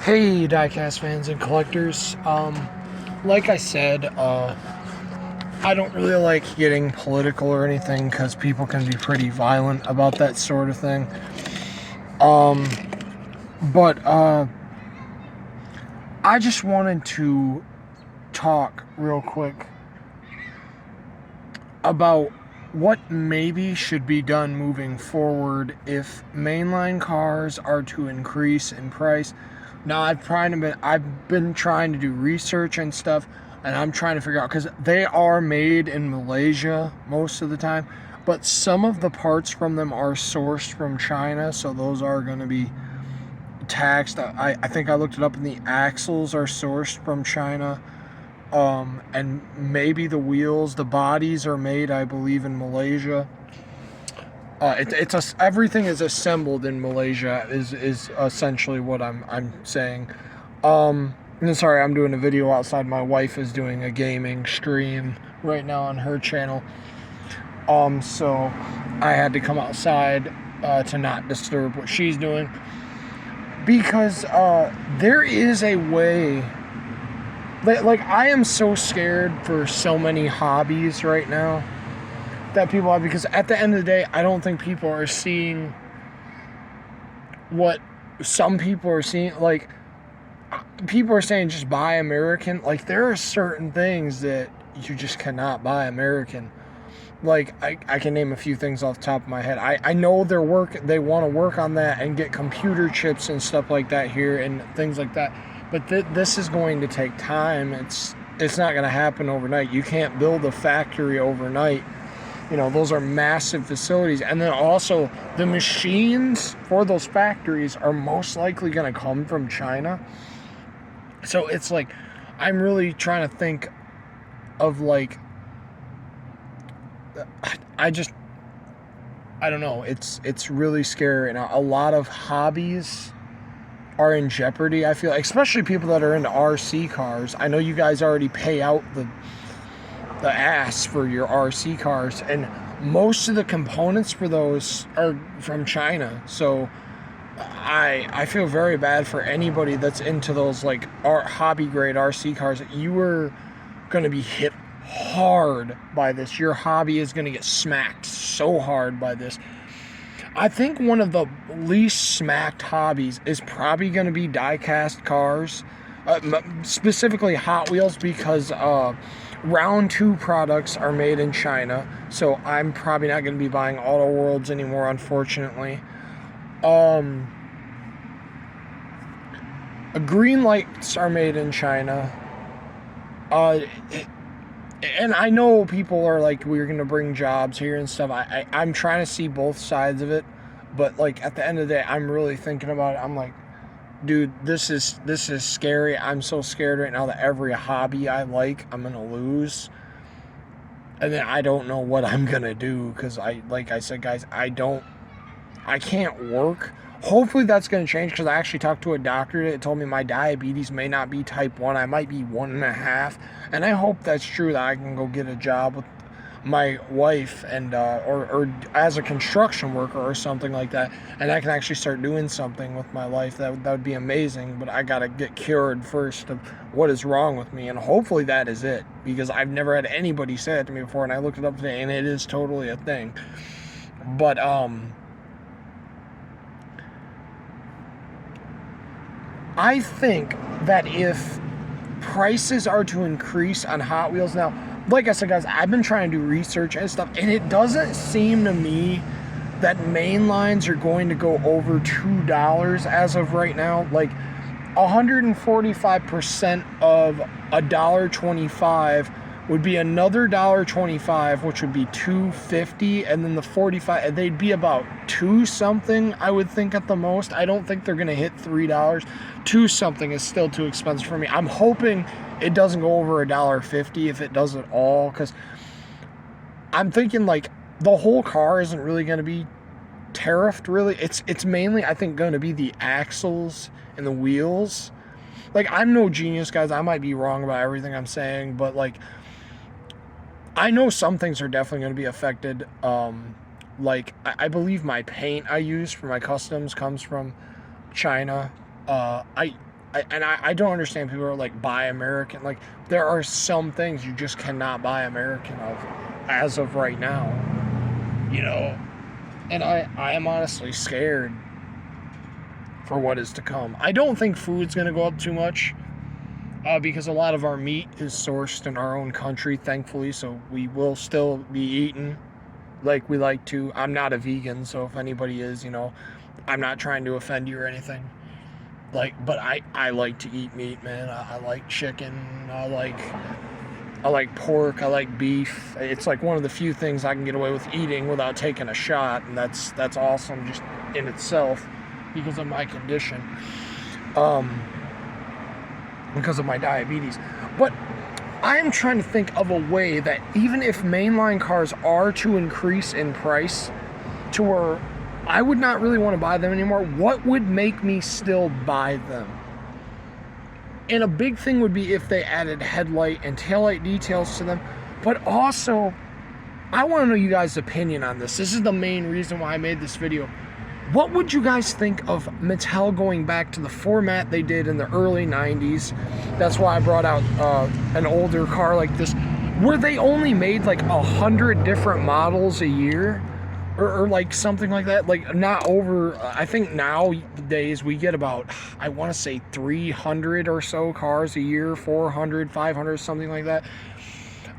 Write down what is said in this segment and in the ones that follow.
Hey, diecast fans and collectors. Like I said, I don't really like getting political or anything because people can be pretty violent about that sort of thing. Um, but I just wanted to talk real quick about what maybe should be done moving forward if mainline cars are to increase in price. Now I've been trying to do research and stuff, and I'm trying to figure out because they are made in Malaysia most of the time, but some of the parts from them are sourced from China, so those are going to be taxed. I think I looked it up, and the axles are sourced from China. And maybe the wheels, the bodies are made, I believe, in Malaysia. Everything is assembled in Malaysia. Is essentially what I'm saying. And sorry, I'm doing a video outside. My wife is doing a gaming stream right now on her channel. So I had to come outside to not disturb what she's doing because there is a way. Like, I am so scared for so many hobbies right now that people have, because at the end of the day, I don't think people are seeing what some people are seeing. Like, people are saying just buy American. Like, there are certain things that you just cannot buy American. Like, I can name a few things off the top of my head. I know they want to work on that and get computer chips and stuff like that here and things like that. But this is going to take time. It's not going to happen overnight. You can't build a factory overnight. You know, those are massive facilities. And then also, the machines for those factories are most likely going to come from China. So it's like, I'm really trying to think of, like, I don't know. It's really scary. And a lot of hobbies are in jeopardy, I feel, especially people that are into RC cars. I know you guys already pay out the ass for your RC cars, and most of the components for those are from China. So I feel very bad for anybody that's into those, like, hobby grade RC cars. You are going to be hit hard by this. Your hobby is going to get smacked so hard by this. I think one of the least smacked hobbies is probably going to be die-cast cars, specifically Hot Wheels, because round 2 products are made in China, so I'm probably not going to be buying Auto Worlds anymore, unfortunately. Green lights are made in China. And I know people are like, we're going to bring jobs here and stuff. I'm trying to see both sides of it. But, like, at the end of the day, I'm really thinking about it. I'm like, dude, this is scary. I'm so scared right now that every hobby I like, I'm going to lose. And then I don't know what I'm going to do because, like I said, guys, I can't work. Hopefully that's going to change, because I actually talked to a doctor that told me my diabetes may not be type 1. I might be 1.5. And I hope that's true, that I can go get a job with my wife and or as a construction worker or something like that, and I can actually start doing something with my life. That would be amazing. But I got to get cured first of what is wrong with me, and hopefully that is it, because I've never had anybody say it to me before, and I looked it up today, and it is totally a thing. But I think that if prices are to increase on Hot Wheels now, like I said, guys, I've been trying to do research and stuff, and it doesn't seem to me that main lines are going to go over $2 as of right now. Like, 145% of $1.25 would be another $1.25, which would be $2.50, and then the 45, they'd be about $2 something, I would think, at the most. I don't think they're gonna hit $3. $2 something is still too expensive for me. I'm hoping it doesn't go over $1.50 if it does at all, because I'm thinking, like, the whole car isn't really gonna be tariffed, really. It's mainly, I think, gonna be the axles and the wheels. Like, I'm no genius, guys. I might be wrong about everything I'm saying, but, like, I know some things are definitely going to be affected. Like, I believe my paint I use for my customs comes from China. I don't understand people who are like, buy American. Like, there are some things you just cannot buy American of as of right now, you know. And I am honestly scared for what is to come. I don't think food's going to go up too much because a lot of our meat is sourced in our own country, thankfully, so we will still be eating like we like to. I'm not a vegan, so if anybody is, you know, I'm not trying to offend you or anything. Like, but I like to eat meat, man. I like chicken. I like pork. I like beef. It's like one of the few things I can get away with eating without taking a shot, and that's awesome just in itself because of my condition, because of my diabetes. But I'm trying to think of a way that even if mainline cars are to increase in price to where I would not really want to buy them anymore, what would make me still buy them? And a big thing would be if they added headlight and taillight details to them. But also, I want to know you guys' opinion on this. This is the main reason why I made this video. What would you guys think of Mattel going back to the format they did in the early 90s? That's why I brought out an older car like this, where they only made like 100 different models a year. Or like something like that, like not over, I think nowadays we get about, I want to say 300 or so cars a year, 400, 500, something like that.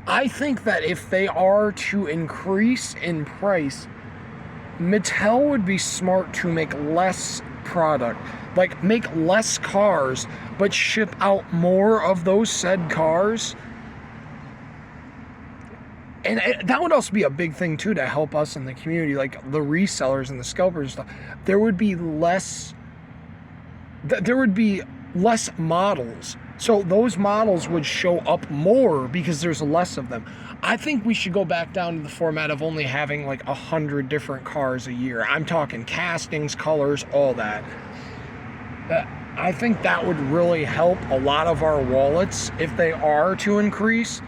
I think that if they are to increase in price, Mattel would be smart to make less product, like make less cars, but ship out more of those said cars. And that would also be a big thing, too, to help us in the community, like the resellers and the scalpers and stuff. There would be less models. So those models would show up more because there's less of them. I think we should go back down to the format of only having like 100 different cars a year. I'm talking castings, colors, all that. I think that would really help a lot of our wallets if they are to increase.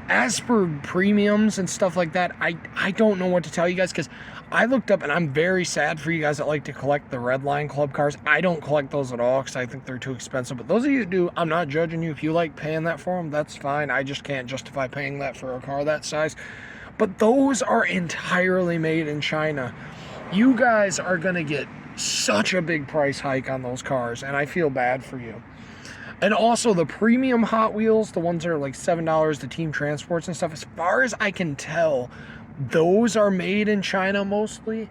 As for premiums and stuff like that, I don't know what to tell you guys, because I looked up, and I'm very sad for you guys that like to collect the Red Line Club cars. I don't collect those at all because I think they're too expensive. But those of you that do, I'm not judging you. If you like paying that for them, that's fine. I just can't justify paying that for a car that size. But those are entirely made in China. You guys are going to get such a big price hike on those cars, and I feel bad for you. And also the premium Hot Wheels, the ones that are like $7, the Team Transports and stuff, as far as I can tell, those are made in China mostly.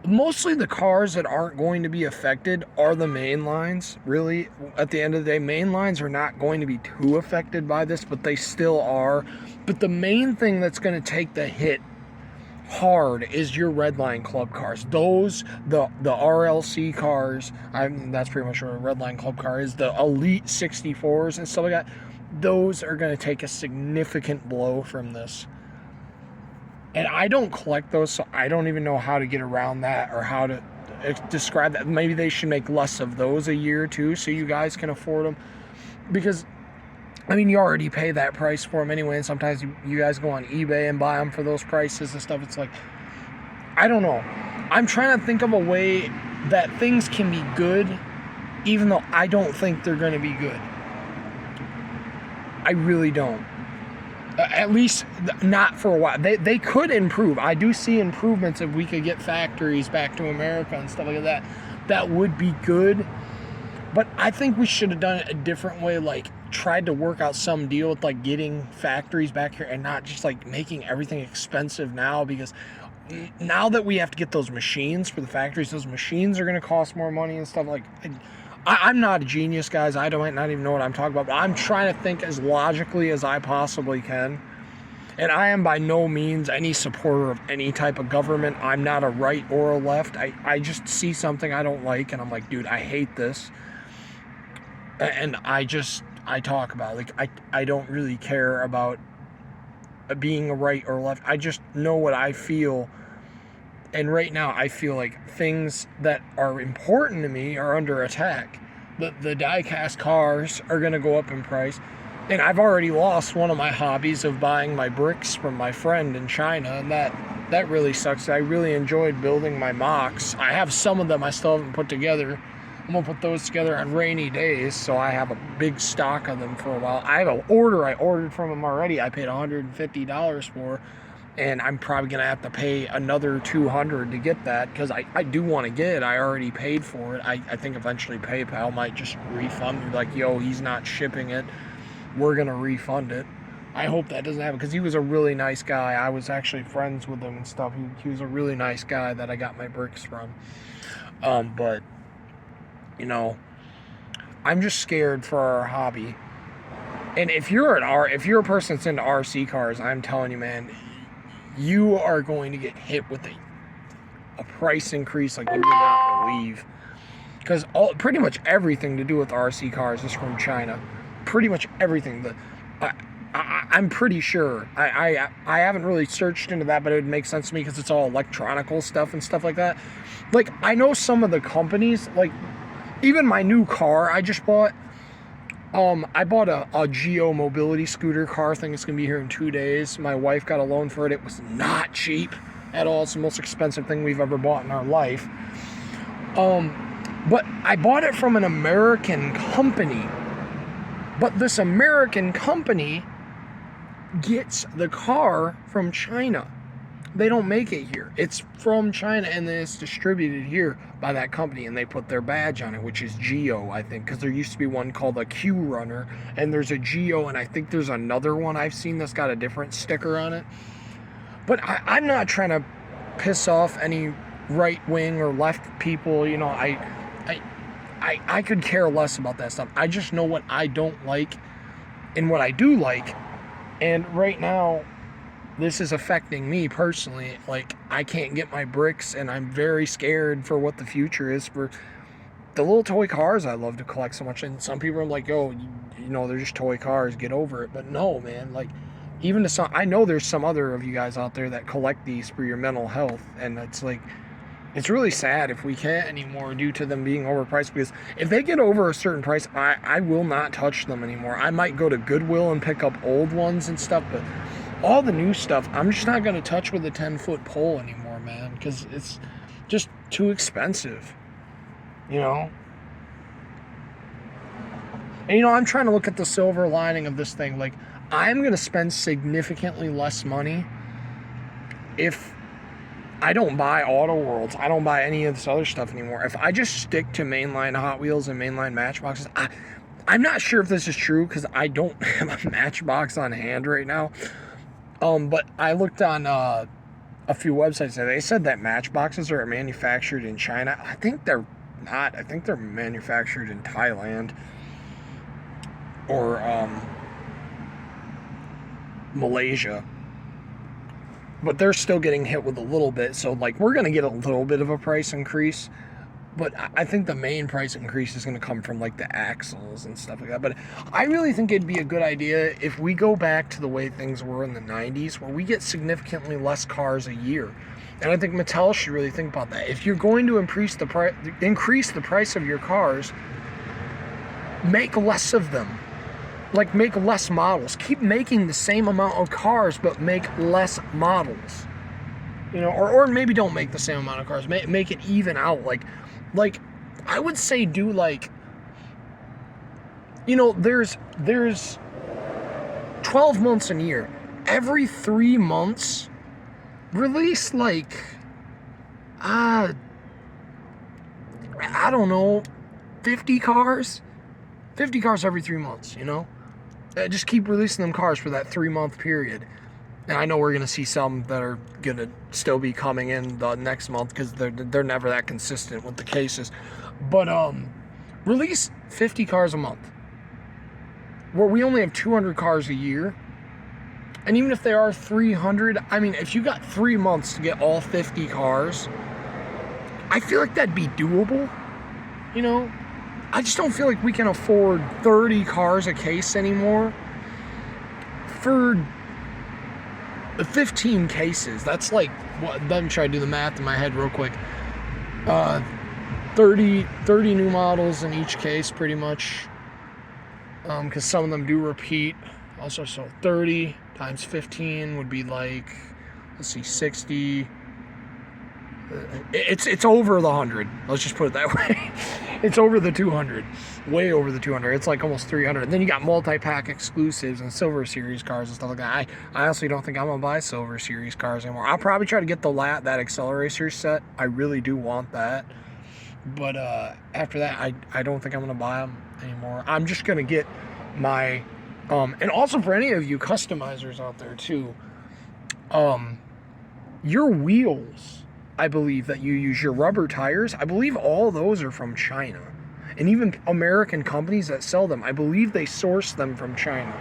Mostly the cars that aren't going to be affected are the main lines. Really, at the end of the day, main lines are not going to be too affected by this, but they still are. But the main thing that's going to take the hit hard is your Red Line Club cars. Those, the RLC cars, that's pretty much what a Red Line Club car is, the Elite 64s and stuff like that, those are going to take a significant blow from this. And I don't collect those, so I don't even know how to get around that or how to describe that. Maybe they should make less of those a year too, so you guys can afford them. Because I mean, you already pay that price for them anyway, and sometimes you guys go on eBay and buy them for those prices and stuff. It's like, I don't know. I'm trying to think of a way that things can be good, even though I don't think they're going to be good. I really don't. At least not for a while. They could improve. I do see improvements if we could get factories back to America and stuff like that. That would be good. But I think we should have done it a different way, like tried to work out some deal with like getting factories back here and not just like making everything expensive now, because now that we have to get those machines for the factories, those machines are going to cost more money and stuff. Like, I'm not a genius, guys. I don't not even know what I'm talking about, but I'm trying to think as logically as I possibly can. And I am by no means any supporter of any type of government. I'm not a right or a left. I just see something I don't like, and I'm like, dude, I hate this. And I talk about it. Like, I don't really care about being a right or left. I just know what I feel. And right now, I feel like things that are important to me are under attack. The die-cast cars are going to go up in price. And I've already lost one of my hobbies of buying my bricks from my friend in China. And that really sucks. I really enjoyed building my mocks. I have some of them I still haven't put together. I'm gonna put those together on rainy days, so I have a big stock of them for a while. I have an order I ordered from them already. I paid $150 for, and I'm probably gonna have to pay another $200 to get that, because I do want to get it. I already paid for it. I think eventually PayPal might just refund me, like, yo, he's not shipping it, we're gonna refund it. I hope that doesn't happen, because he was a really nice guy. I was actually friends with him and stuff. He was a really nice guy that I got my bricks from. But, you know, I'm just scared for our hobby. And if you're a person that's into RC cars, I'm telling you, man, you are going to get hit with a price increase like you would not believe. Because pretty much everything to do with RC cars is from China. Pretty much everything. I'm pretty sure. I haven't really searched into that, but it would make sense to me because it's all electronical stuff and stuff like that. Like, I know some of the companies, like, even my new car I just bought, I bought a Geo mobility scooter car. I think it's going to be here in 2 days. My wife got a loan for it. It was not cheap at all. It's the most expensive thing we've ever bought in our life. But I bought it from an American company. But this American company gets the car from China. They don't make it here. It's from China, and then it's distributed here by that company, and they put their badge on it, which is Geo, I think, because there used to be one called a Q Runner, and there's a Geo, and I think there's another one I've seen that's got a different sticker on it. But I'm not trying to piss off any right-wing or left people. You know, I could care less about that stuff. I just know what I don't like and what I do like. And right now, this is affecting me personally. Like, I can't get my bricks, and I'm very scared for what the future is for the little toy cars I love to collect so much. And some people are like, oh, you know, they're just toy cars, get over it. But no, man, like, even to some, I know there's some other of you guys out there that collect these for your mental health, and it's like, it's really sad if we can't anymore due to them being overpriced, because if they get over a certain price, I will not touch them anymore. I might go to Goodwill and pick up old ones and stuff, but all the new stuff, I'm just not going to touch with a 10-foot pole anymore, man, because it's just too expensive, you know? And, you know, I'm trying to look at the silver lining of this thing. Like, I'm going to spend significantly less money if I don't buy Auto Worlds. I don't buy any of this other stuff anymore. If I just stick to mainline Hot Wheels and mainline Matchboxes, I'm not sure if this is true because I don't have a Matchbox on hand right now. But I looked on a few websites and they said that Matchboxes are manufactured in China. I think they're not. I think they're manufactured in Thailand or Malaysia. But they're still getting hit with a little bit. So, like, we're going to get a little bit of a price increase. But I think the main price increase is going to come from, like, the axles and stuff like that. But I really think it'd be a good idea if we go back to the way things were in the 90s, where we get significantly less cars a year. And I think Mattel should really think about that. If you're going to increase the price of your cars, make less of them. Like, make less models. Keep making the same amount of cars, but make less models. You know, or maybe don't make the same amount of cars. Make it even out. Like, I would say do, like, you know, there's 12 months in a year. Every 3 months, release, like, I don't know, 50 cars? 50 cars every 3 months, you know? Just keep releasing them cars for that 3-month period. And I know we're going to see some that are going to still be coming in the next month because they're never that consistent with the cases. But release 50 cars a month. Where we only have 200 cars a year. And even if there are 300, I mean, if you got 3 months to get all 50 cars, I feel like that'd be doable, you know? I just don't feel like we can afford 30 cars a case anymore. For 15 cases, that's like, what? Let me try to do the math in my head real quick. 30 new models in each case, pretty much. Because some of them do repeat. Also, so 30 times 15 would be like, let's see, 60. It's over the 100. Let's just put it that way. It's over the 200, way over the 200. It's like almost 300. And then you got multi-pack exclusives and Silver Series cars and stuff like that. I honestly don't think I'm gonna buy Silver Series cars anymore. I'll probably try to get that Accelerator set. I really do want that. But after that, I don't think I'm gonna buy them anymore. I'm just gonna get my and also for any of you customizers out there too, your wheels, I believe that you use, your rubber tires, I believe all those are from China. And even American companies that sell them, I believe they source them from China.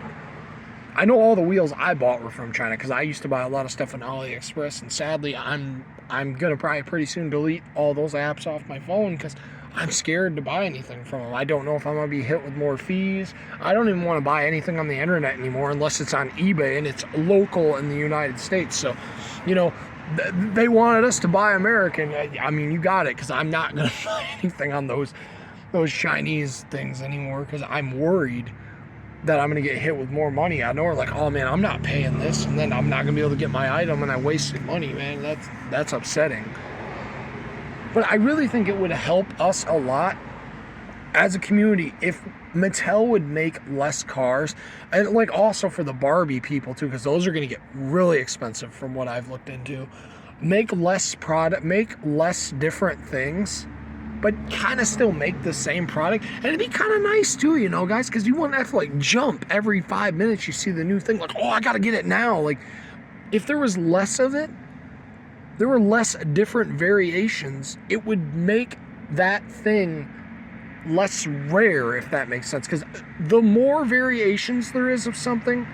I know all the wheels I bought were from China because I used to buy a lot of stuff on AliExpress, and sadly I'm gonna probably pretty soon delete all those apps off my phone because I'm scared to buy anything from them. I don't know if I'm gonna be hit with more fees. I don't even want to buy anything on the internet anymore unless it's on eBay and it's local in the United States. So, you know, they wanted us to buy American. I mean, you got it, because I'm not gonna buy anything on those Chinese things anymore because I'm worried that I'm gonna get hit with more money. I know we're like, oh man, I'm not paying this, and then I'm not gonna be able to get my item, and I wasted money, man. That's upsetting. But I really think it would help us a lot as a community if Mattel would make less cars, and like also for the Barbie people too, because those are gonna get really expensive from what I've looked into. Make less product, make less different things, but kind of still make the same product. And it'd be kind of nice too, you know, guys, because you wouldn't have to like jump every 5 minutes you see the new thing, like, oh, I gotta get it now. Like, if there was less of it, there were less different variations, it would make that thing less rare, if that makes sense. Because the more variations there is of something,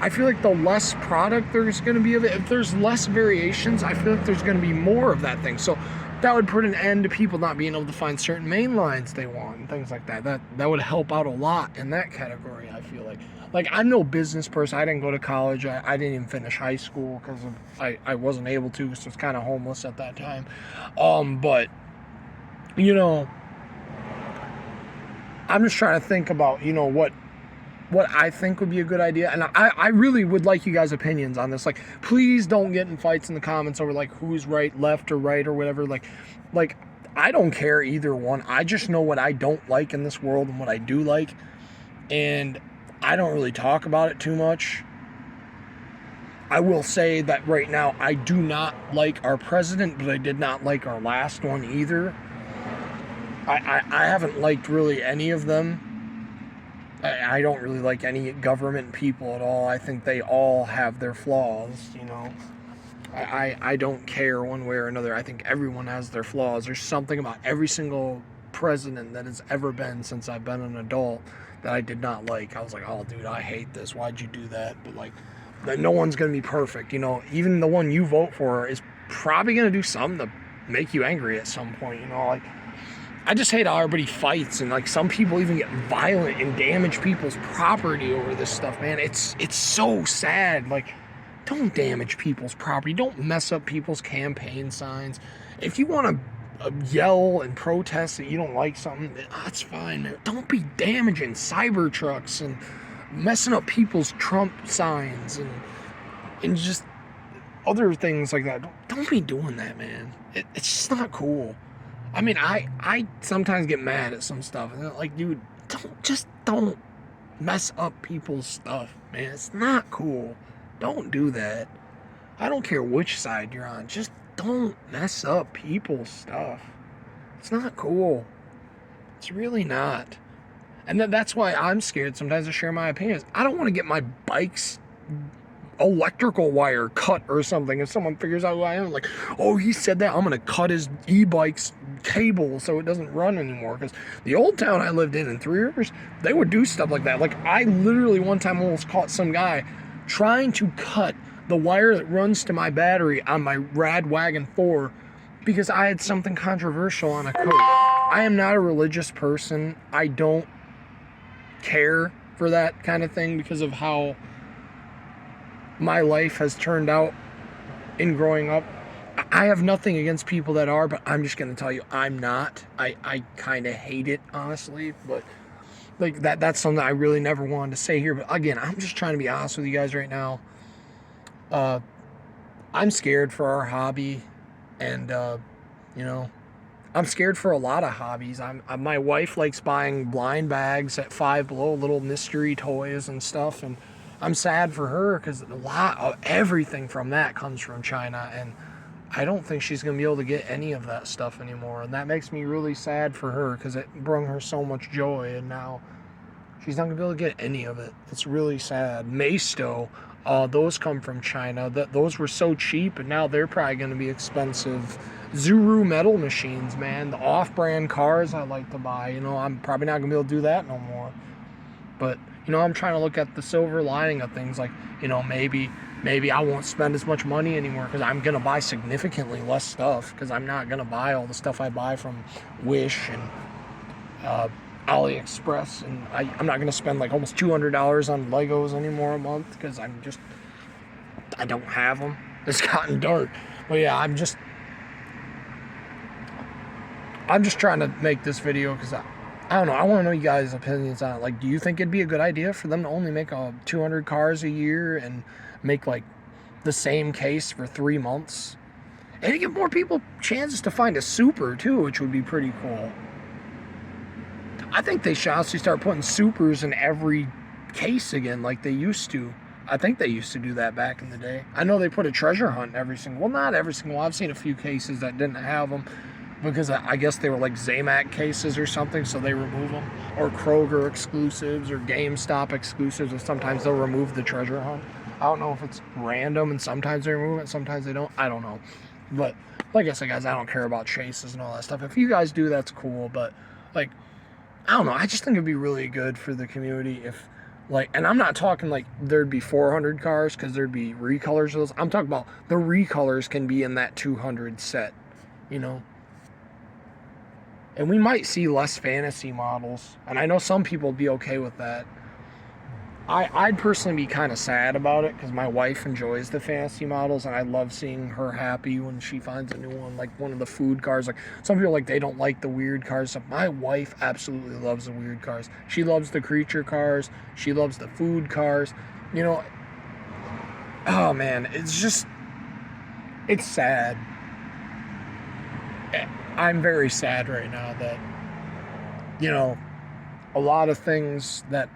I feel like the less product there's going to be of it. If there's less variations, I feel like there's going to be more of that thing. So that would put an end to people not being able to find certain main lines they want and things like that. That would help out a lot in that category, I feel like. Like, I'm no business person. I didn't go to college. I didn't even finish high school because I wasn't able to, because I was kind of homeless at that time. But, you know, I'm just trying to think about, you know, what I think would be a good idea. And I really would like you guys' opinions on this. Like, please don't get in fights in the comments over, like, who's right, left or right or whatever. Like, I don't care either one. I just know what I don't like in this world and what I do like. And I don't really talk about it too much. I will say that right now, I do not like our president, but I did not like our last one either. I haven't liked really any of them. I don't really like any government people at all. I think they all have their flaws, you know. I don't care one way or another. I think everyone has their flaws. There's something about every single president that has ever been since I've been an adult that I did not like. I was like, oh, dude, I hate this. Why'd you do that? But, like, no one's going to be perfect, you know. Even the one you vote for is probably going to do something to make you angry at some point, you know. Like, I just hate how everybody fights, and, like, some people even get violent and damage people's property over this stuff, man. It's so sad. Like, don't damage people's property. Don't mess up people's campaign signs. If you want to yell and protest that you don't like something, that's fine, man. Don't be damaging cyber trucks and messing up people's Trump signs and just other things like that. Don't be doing that, man. It's just not cool. I mean, I sometimes get mad at some stuff, and like, dude, don't mess up people's stuff, man. It's not cool. Don't do that. I don't care which side you're on. Just don't mess up people's stuff. It's not cool. It's really not. And that's why I'm scared sometimes to share my opinions. I don't want to get my bike's electrical wire cut or something. If someone figures out who I am, like, oh, he said that, I'm going to cut his e-bike's cable so it doesn't run anymore. Because the old town I lived in 3 years, they would do stuff like that. Like, I literally one time almost caught some guy trying to cut the wire that runs to my battery on my Rad Wagon 4 because I had something controversial on a coat. I am not a religious person. I don't care for that kind of thing because of how my life has turned out in growing up. I have nothing against people that are, but I'm just going to tell you, I'm not. I kind of hate it, honestly, but like that's something I really never wanted to say here. But again, I'm just trying to be honest with you guys right now. I'm scared for our hobby, and you know, I'm scared for a lot of hobbies. My wife likes buying blind bags at Five Below, little mystery toys and stuff, and I'm sad for her because a lot of everything from that comes from China, and I don't think she's gonna be able to get any of that stuff anymore, and that makes me really sad for her because it brought her so much joy, and now she's not gonna be able to get any of it. It's really sad. Maisto, those come from China. Those were so cheap, and now they're probably gonna be expensive. Zuru metal machines, man. The off-brand cars I like to buy. I'm probably not gonna be able to do that no more. But I'm trying to look at the silver lining of things. Like, maybe I won't spend as much money anymore because I'm gonna buy significantly less stuff because I'm not gonna buy all the stuff I buy from Wish and AliExpress, and I'm not gonna spend like almost $200 on Legos anymore a month because I don't have them. It's gotten dark, but yeah, I'm just trying to make this video because I don't know. I want to know you guys' opinions on it. Like, do you think it'd be a good idea for them to only make 200 cars a year and make like the same case for 3 months, and to give more people chances to find a super too, which would be pretty cool? I think they should honestly start putting supers in every case again like they used to. I think they used to do that back in the day. I know they put a treasure hunt in every single, well, not every single one. I've seen a few cases that didn't have them because I guess they were like Zamac cases or something, so they remove them. Or Kroger exclusives or GameStop exclusives, or sometimes they'll remove the treasure hunt. I don't know if it's random and sometimes they remove it, sometimes they don't. I don't know. But like I said, guys, I don't care about chases and all that stuff. If you guys do, that's cool, but like, I don't know. I just think it'd be really good for the community if, like, and I'm not talking like there'd be 400 cars because there'd be recolors of those. I'm talking about the recolors can be in that 200 set, And we might see less fantasy models. And I know some people would be okay with that. I'd personally be kind of sad about it because my wife enjoys the fantasy models, and I love seeing her happy when she finds a new one, like one of the food cars. Like, some people, like, they don't like the weird cars. So my wife absolutely loves the weird cars. She loves the creature cars. She loves the food cars. Oh man, it's sad. I'm very sad right now that, a lot of things that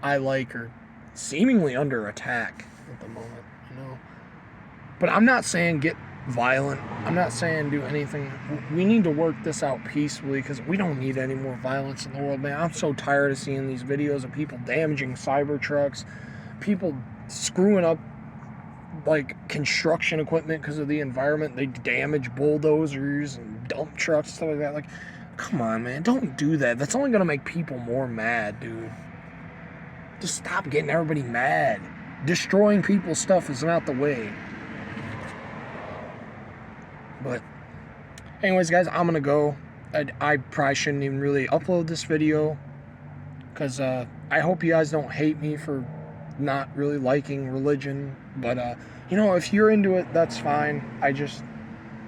I like are seemingly under attack at the moment, But I'm not saying get violent. I'm not saying do anything. We need to work this out peacefully because we don't need any more violence in the world, man. I'm so tired of seeing these videos of people damaging Cybertrucks, people screwing up like construction equipment because of the environment. They damage bulldozers and dump trucks and stuff like that. Like, come on, man, don't do that. That's only gonna make people more mad, dude. Just stop getting everybody mad. Destroying people's stuff is not the way. But anyways, guys, I'm gonna go. I probably shouldn't even really upload this video because I hope you guys don't hate me for not really liking religion. But if you're into it, that's fine.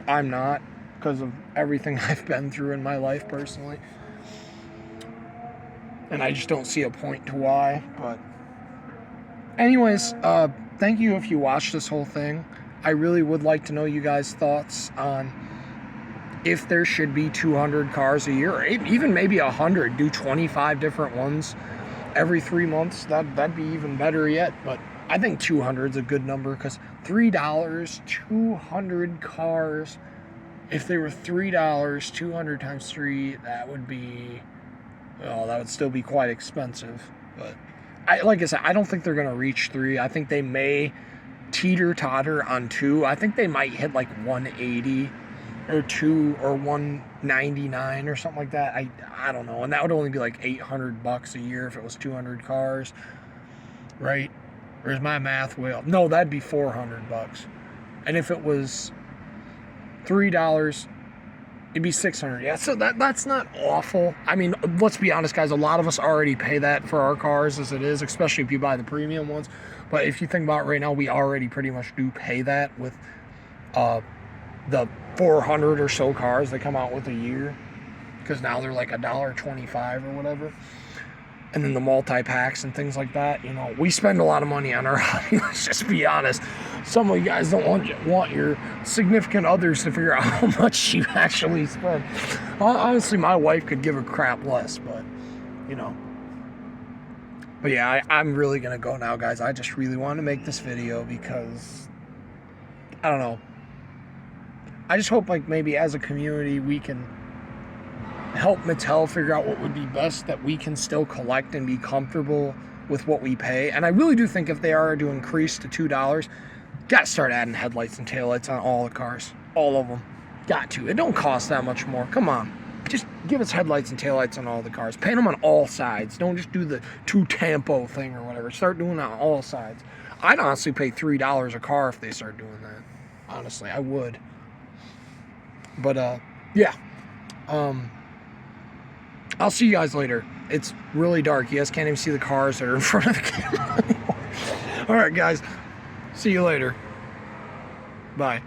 I'm not, because of everything I've been through in my life personally. And I just don't see a point to why. But anyways, thank you if you watched this whole thing. I really would like to know you guys' thoughts on if there should be 200 cars a year, or even maybe 100. Do 25 different ones every 3 months. That'd be even better yet. But I think 200 is a good number because $3, 200 cars. If they were $3, 200 times 3, that would be... well, that would still be quite expensive. But like I said, I don't think they're going to reach 3. I think they may teeter-totter on 2. I think they might hit like 180 or 2 or 199 or something like that. I don't know. And that would only be like $800 a year if it was 200 cars. Right? Or is my math way off? No, that'd be $400. And if it was $3, it'd be $600. Yeah, so that's not awful. I mean, let's be honest, guys. A lot of us already pay that for our cars as it is, especially if you buy the premium ones. But if you think about it right now, we already pretty much do pay that with the 400 or so cars they come out with a year, because now they're like $1.25 or whatever. And then the multi-packs and things like that, we spend a lot of money on our hobby, let's just be honest. some of you guys don't want your significant others to figure out how much you actually spend. Honestly, my wife could give a crap less, but you know. But yeah, I'm really gonna go now, guys. I just really want to make this video because I don't know. I just hope, like, maybe as a community we can help Mattel figure out what would be best, that we can still collect and be comfortable with what we pay. And I really do think if they are to increase to $2, gotta start adding headlights and taillights on all the cars. All of them. Got to. It don't cost that much more. Come on. Just give us headlights and taillights on all the cars. Paint them on all sides. Don't just do the two-tempo thing or whatever. Start doing it on all sides. I'd honestly pay $3 a car if they start doing that. Honestly, I would. But, yeah. I'll see you guys later. It's really dark. You guys can't even see the cars that are in front of the camera anymore. Alright, guys. See you later. Bye.